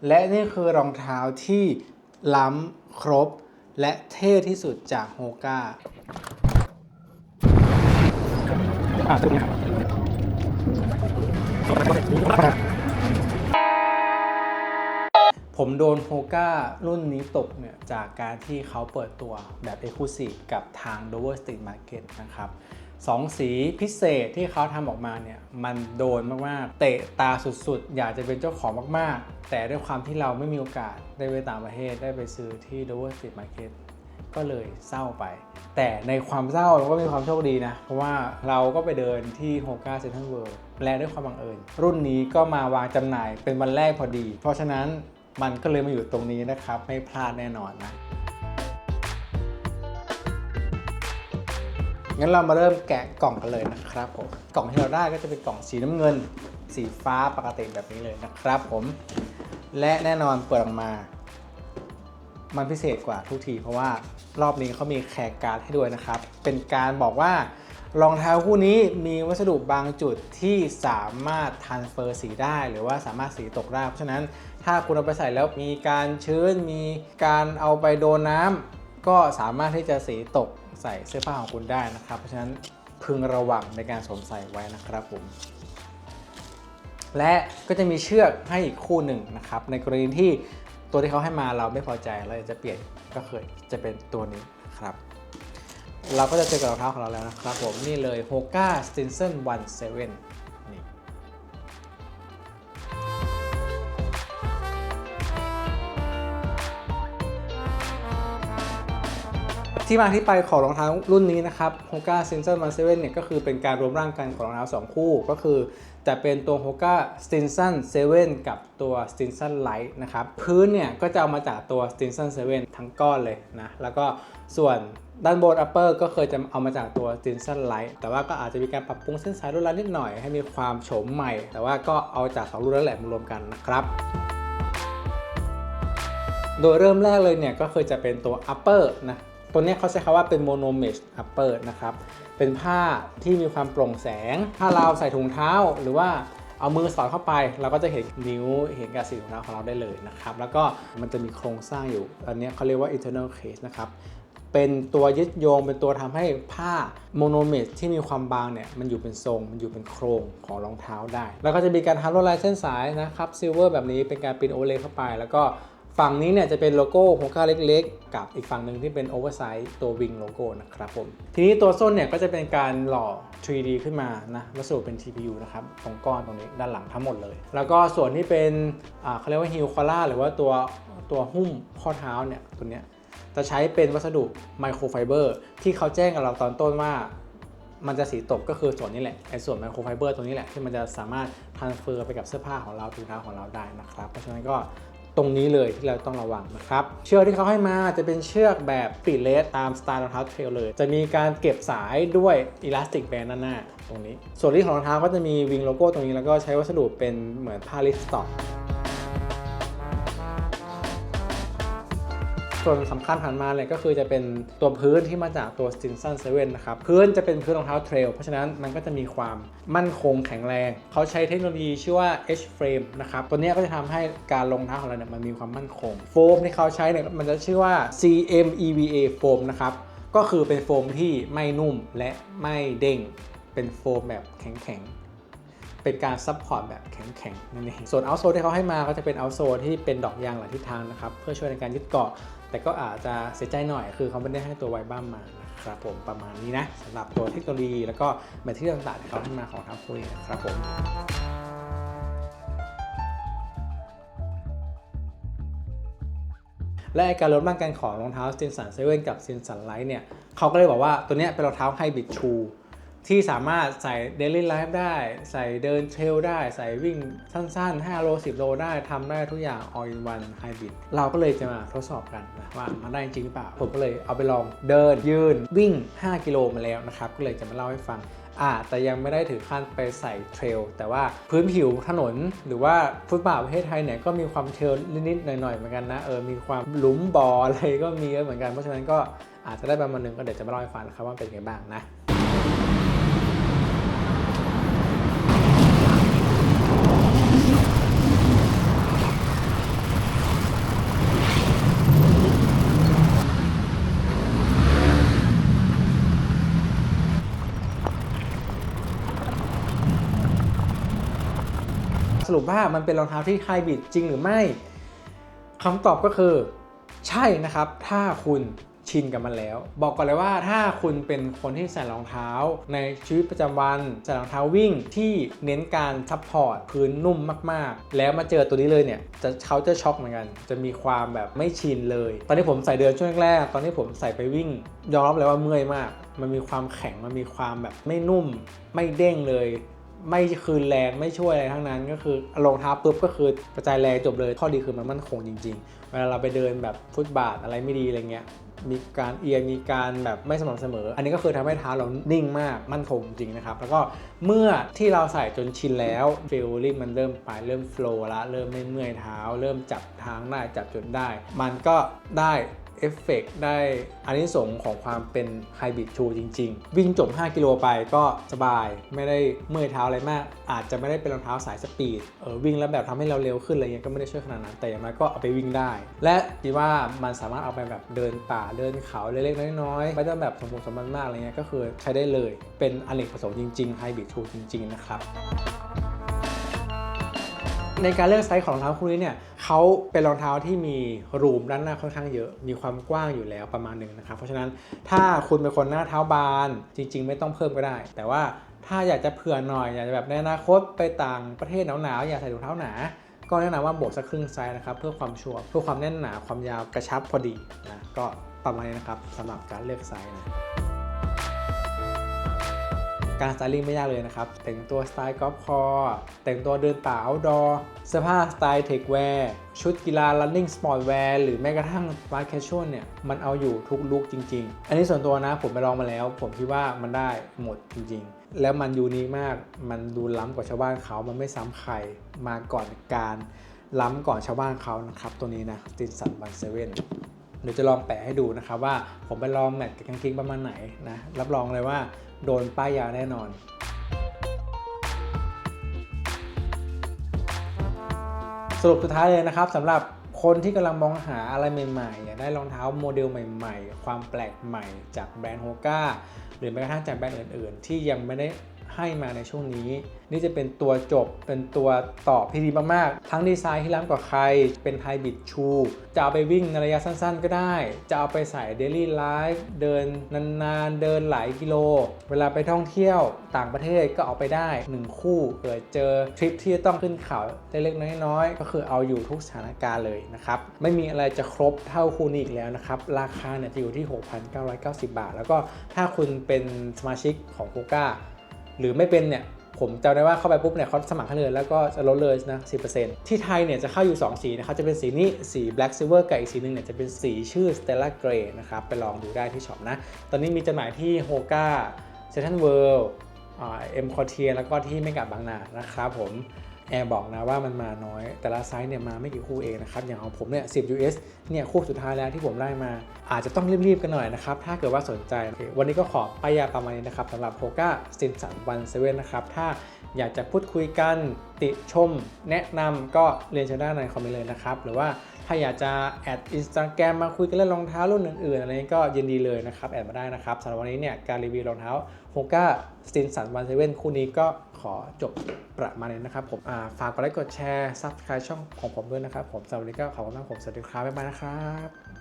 และนี่คือรองเท้าที่ล้ำครบและเท่ที่สุดจากโฮก้าผมโดนโฮก้ารุ่นนี้ตกเนี่ยจากการที่เขาเปิดตัวแบบ Exclusive กับทาง Dover Street Market นะครับ2 สีพิเศษที่เขาทำออกมาเนี่ยมันโดนมากๆเตะตาสุดๆอยากจะเป็นเจ้าของมากๆแต่ด้วยความที่เราไม่มีโอกาสได้ไปต่างประเทศได้ไปซื้อที่ Dover Street Market ก็เลยเศร้าไปแต่ในความเศร้าเราก็มีความโชคดีนะเพราะว่าเราก็ไปเดินที่โฮก้าเซ็นทรัลเวิลด์และด้วยความบังเอิญรุ่นนี้ก็มาวางจำหน่ายเป็นวันแรกพอดีเพราะฉะนั้นมันก็เลยมาอยู่ตรงนี้นะครับไม่พลาดแน่นอนนะงั้นเรามาเริ่มแกะกล่องกันเลยนะครับผมกล่องที่เราได้ก็จะเป็นกล่องสีน้ำเงินสีฟ้าปกติแบบนี้เลยนะครับผมและแน่นอนเปิดออกมามันพิเศษกว่าทุกทีเพราะว่ารอบนี้เขามีแคร์การ์ดให้ด้วยนะครับเป็นการบอกว่ารองเท้าคู่นี้มีวัสดุบางจุดที่สามารถทรานสเฟอร์สีได้หรือว่าสามารถสีตกได้เพราะฉะนั้นถ้าคุณเอาไปใส่แล้วมีการชื้นมีการเอาไปโดนน้ำก็สามารถที่จะสีตกใส่เสื้อผ้าของคุณได้นะครับเพราะฉะนั้นพึงระวังในการสวมใส่ไว้นะครับผมและก็จะมีเชือกให้อีกคู่หนึ่งนะครับในกรณีที่ตัวที่เขาให้มาเราไม่พอใจเราจะเปลี่ยนก็คือจะเป็นตัวนี้ครับเราก็จะเจอกับรองเท้าของเราแล้วนะครับผมนี่เลย Hoka Stinson 17นี่ที่มาที่ไปของรองเท้ารุ่นนี้นะครับ Hoka Stinson 17เนี่ยก็คือเป็นการรวมร่างกันของรองเท้า2คู่ก็คือจะเป็นตัว Hoka Stinson 7 กับตัว Stinson Light นะครับพื้นเนี่ยก็จะเอามาจากตัว Stinson 7 ทั้งก้อนเลยนะแล้วก็ส่วนด้านบน upper ก็เคยจะเอามาจากตัว Stinson Light แต่ว่าก็อาจจะมีการปรับปรุงเส้นสายลวดลายนิดหน่อยให้มีความโฉมใหม่แต่ว่าก็เอาจาก2รุ่นนั่นแหละมารวมกันนะครับโดยเริ่มแรกเลยเนี่ยก็คือจะเป็นตัว upper นะตัวนี้เขาใช้คำว่าเป็น mono mesh upper นะครับเป็นผ้าที่มีความโปร่งแสงถ้าเราใส่ถุงเท้าหรือว่าเอามือสอดเข้าไปเราก็จะเห็นนิ้วเห็นกระสีถุงเท้าของเราได้เลยนะครับแล้วก็มันจะมีโครงสร้างอยู่อันนี้เขาเรียกว่า internal case นะครับเป็นตัวยึดโยงเป็นตัวทำให้ผ้าโมโนเมชที่มีความบางเนี่ยมันอยู่เป็นทรงมันอยู่เป็นโครงของรองเท้าได้แล้วก็จะมีการทำลวดลายเส้นสายนะครับซิลเวอร์แบบนี้เป็นการปริ้นโอเวอร์เลย์เข้าไปแล้วก็ฝั่งนี้เนี่ยจะเป็นโลโก้โฮก้าเล็กๆกับอีกฝั่งหนึ่งที่เป็นโอเวอร์ไซส์ตัววิงโลโก้นะครับผมทีนี้ตัวส้นเนี่ยก็จะเป็นการหล่อ 3D ขึ้นมานะวัสดุเป็น TPU นะครับตรงก้อนตรงนี้ด้านหลังทั้งหมดเลยแล้วก็ส่วนที่เป็นเขาเรียกว่าฮิลคอล่าหรือว่าตัวหุ้มข้อเท้าเนี่ยตัวเนี้ยจะใช้เป็นวัสดุไมโครไฟเบอร์ที่เขาแจ้งกับเราตอนต้นว่ามันจะสีตกก็คือส่วนนี้แหละไอ้ส่วนไมโครไฟเบอร์ตัวนี้แหละที่มันจะสามารถทรานสเฟอร์ไปกับเสื้อผ้าของเราถุงเท้าของเราได้นะครับเพราะฉะนั้นก็ตรงนี้เลยที่เราต้องระวังนะครับเชือกที่เขาให้มาจะเป็นเชือกแบบปีเลสตามสไตล์รองเท้าเทรลเลยจะมีการเก็บสายด้วยอิลาสติกแบนด์ด้านหน้าตรงนี้ส่วนที่ของรองเท้าก็จะมีวิงโลโก้ตรงนี้แล้วก็ใช้วัสดุเป็นเหมือนผ้าลิปสต็อกส่วนสำคัญผ่านมาเลยก็คือจะเป็นตัวพื้นที่มาจากตัว Stinson 7 นะครับพื้นจะเป็นพื้นรองเท้าเทรลเพราะฉะนั้นมันก็จะมีความมั่นคงแข็งแรงเขาใช้เทคโนโลยีชื่อว่า H frame นะครับตัวนี้ก็จะทำให้การลงเท้าของเราเนี่ยมันมีความมั่นคงโฟมที่เขาใช้เนี่ยมันจะชื่อว่า CMEVA โฟมนะครับก็คือเป็นโฟมที่ไม่นุ่มและไม่เด้งเป็นโฟมแบบแข็งเป็นการซัพพอร์ตแบบแข็งๆนั่นเองส่วนเอาท์โซลที่เขาให้มาก็จะเป็นเอาท์โซลที่เป็นดอกยางหลายทิศทางนะครับเพื่อช่วยในการยึดเกาะแต่ก็อาจจะเสียใจหน่อยคือเขาไม่ได้ให้ตัวไวบัมมานะครับผมประมาณนี้นะสำหรับตัวเทคโนโลยีแล้วก็แมทที่ต่างๆที่เขาให้มาของทางคู่นี้นะครับผมและการรวมร่างกันของรองเท้า Stinson 7 กับ Stinson Light เนี่ยเขาก็เลยบอกว่าตัวนี้เป็นรองเท้าไฮบริดชูที่สามารถใส่ Daily Life ได้ใส่เดินเทรลได้ใส่วิ่งสั้นๆ5 โล 10 โลได้ทำได้ทุกอย่าง all in one hybrid เราก็เลยจะมาทดสอบกันนะว่ามันได้จริงหรือเปล่าผมก็เลยเอาไปลองเดินยืนวิ่ง5 กิโลมาแล้วนะครับก็เลยจะมาเล่าให้ฟังแต่ยังไม่ได้ถึงขั้นไปใส่เทรลแต่ว่าพื้นผิวถนนหรือว่าฟุตบาทประเทศไทยเนี่ยก็มีความเทรลนิดๆหน่อยๆเหมือนกันนะมีความหลุมบ่ออะไรก็มีเยอะเหมือนกันเพราะฉะนั้นก็อาจจะได้ประมาณนึงก็เดี๋ยวจะมาเล่าให้ฟังนะครับว่าเป็นไงบ้างนะ รุปว่ามันเป็นรองเท้าที่ไฮบริดจริงหรือไม่คำตอบก็คือใช่นะครับถ้าคุณชินกับมันแล้วบอกก่อนเลยว่าถ้าคุณเป็นคนที่ใส่รองเท้าในชีวิตประจำวันใส่รองเท้าวิ่งที่เน้นการซัพพอร์ตพื้นนุ่มมากๆแล้วมาเจอตัวนี้เลยเนี่ยเขาจะช็อกเหมือนกันจะมีความแบบไม่ชินเลยตอนที่ผมใส่เดินช่วงแรกตอนที่ผมใส่ไปวิ่งยอมรับเลยว่าเมื่อยมากมันมีความแข็งมันมีความแบบไม่นุ่มไม่เด้งเลยไม่คืนแรงไม่ช่วยอะไรทั้งนั้นก็คือรองเท้าปุ๊บก็คือกระจายแรงจบเลยข้อดีคือมันมั่นคงจริงๆเวลาเราไปเดินแบบฟุตบาทอะไรไม่ดีอะไรเงี้ยมีการเอียงมีการแบบไม่สม่ำเสมออันนี้ก็คือทำให้เท้าเรานิ่งมากมั่นคงจริงนะครับแล้วก็เมื่อที่เราใส่จนชินแล้วฟีลลิ่งมันเริ่มไปเริ่มโฟลว์ละเริ่มไม่เมื่อยเท้าเริ่มจับทางได้จับจุดได้มันก็ได้เอฟเฟกต์ได้อานิสงส์ของความเป็นไฮบริดชูจริงๆวิ่งจบ5กิโลไปก็สบายไม่ได้เมื่อยเท้าอะไรมากอาจจะไม่ได้เป็นรองเท้าสายสปีดวิ่งแล้วแบบทำให้เราเร็วขึ้นอะไรเงี้ยก็ไม่ได้ช่วยขนาดนั้นแต่อย่างไรก็เอาไปวิ่งได้และคิดว่ามันสามารถเอาไปแบบเดินป่าเดินเขาเล็กๆน้อยๆไม่ต้องแบบสมบูรณ์สมบัติมากอะไรเงี้ยก็คือใช้ได้เลยเป็นอเนกประสงค์จริงๆไฮบริดชูจริงๆนะครับในการเลือกไซส์ของรองเท้าคู่นี้เนี่ยเขาเป็นรองเท้าที่มีรูมด้านหน้าค่อนข้างเยอะมีความกว้างอยู่แล้วประมาณหนึ่งนะครับเพราะฉะนั้นถ้าคุณเป็นคนหน้าเท้าบานจริงๆไม่ต้องเพิ่มก็ได้แต่ว่าถ้าอยากจะเผื่อหน่อยอยากจะแบบในอนาคตไปต่างประเทศหนาวๆอยากใส่รองเท้าหนาก็แนะนำว่าบวกสักครึ่งไซส์นะครับเพื่อความชัวร์เพื่อความแน่นหนาความยาวกระชับพอดีนะก็ประมาณนี้นะครับสำหรับการเลือกไซส์นะการสไตลิ่งไม่ยากเลยนะครับแต่งตัวสไตล์กอล์ฟคอร์แต่งตัวเดินป่าเอาท์ดอร์เสื้อผ้าสไตล์เทคแวร์ชุดกีฬา running sport wear หรือแม้กระทั่ง smart casual เนี่ยมันเอาอยู่ทุกลุคจริงๆอันนี้ส่วนตัวนะผมไปลองมาแล้วผมคิดว่ามันได้หมดจริงๆแล้วมันยูนิคมากมันดูล้ำกว่าชาวบ้านเขามันไม่ซ้ำใครมาก่อนการล้ำก่อนชาวบ้านเขานะครับตัวนี้นะตินสันวันเซเว่นเดี๋ยวจะลองแปะให้ดูนะครับว่าผมไปลองแมทกับกางเกงประมาณไหนนะรับรองเลยว่าโดนป้ายยาแน่นอนสรุปสุดท้ายเลยนะครับสำหรับคนที่กำลังมองหาอะไรใหม่ๆอยากได้รองเท้าโมเดลใหม่ๆความแปลกใหม่จากแบรนด์โฮก้าหรือแม้กระทั่งจากแบรนด์อื่นๆที่ยังไม่ได้ให้มาในช่วงนี้นี่จะเป็นตัวจบเป็นตัวตอบที่ดีมากๆทั้งดีไซน์ที่ล้ำกว่าใครเป็นไฮบริดชูจะเอาไปวิ่งในระยะสั้นๆก็ได้จะเอาไปใส่เดลี่ไลฟ์เดินนานๆเดินหลายกิโลเวลาไปท่องเที่ยวต่างประเทศก็เอาไปได้1คู่เกิดเจอทริปที่ต้องขึ้นเขาเล็กๆน้อยๆก็คือเอาอยู่ทุกสถานการณ์เลยนะครับไม่มีอะไรจะครบเท่าคู่นี้อีกแล้วนะครับราคาเนี่ยจะอยู่ที่ 6,990 บาทแล้วก็ถ้าคุณเป็นสมาชิกของโฮก้าหรือไม่เป็นเนี่ยผมจำได้ว่าเข้าไปปุ๊บเนี่ยเขาสมัครให้เลยแล้วก็จะลดเลยนะ 10% ที่ไทยเนี่ยจะเข้าอยู่2สีนะครับจะเป็นสีนี้สี Black Silver กับอีกสีนึงเนี่ยจะเป็นสีชื่อ Stella Grey นะครับไปลองดูได้ที่ช็อปนะตอนนี้มีจำหน่ายที่ Hoka Central World M Quartier แล้วก็ที่เมกะบางนานะครับผมแอร์บอกนะว่ามันมาน้อยแต่ละไซส์เนี่ยมาไม่กี่คู่เองนะครับอย่างของผมเนี่ย10 US เนี่ยคู่สุดท้ายแล้วที่ผมได้มาอาจจะต้องรีบๆกันหน่อยนะครับถ้าเกิดว่าสนใจวันนี้ก็ขอป้ายยาประมาณนี้นะครับสำหรับ Hoka Stinson 17นะครับถ้าอยากจะพูดคุยกันติชมแนะนำก็เรียนเชิญได้ในคอมเมนต์เลยนะครับหรือว่าถ้าอยากจะแอด Instagram มาคุยกันเรื่องรองเท้ารุ่นอื่นๆอะไรนี้ก็ยินดีเลยนะครับแอดมาได้นะครับสำหรับวันนี้เนี่ยการรีวิวรองเท้า Hoka Stinson 17คู่นี้ก็ขอจบประมาณนี้นะครับผมฝากกดไลค์กดแชร์ Subscribe ช่องของผมด้วยนะครับผมสำหรับวันนี้ก็ขอบคุณมากผมสวัสดีครับบ๊ายบายนะครับ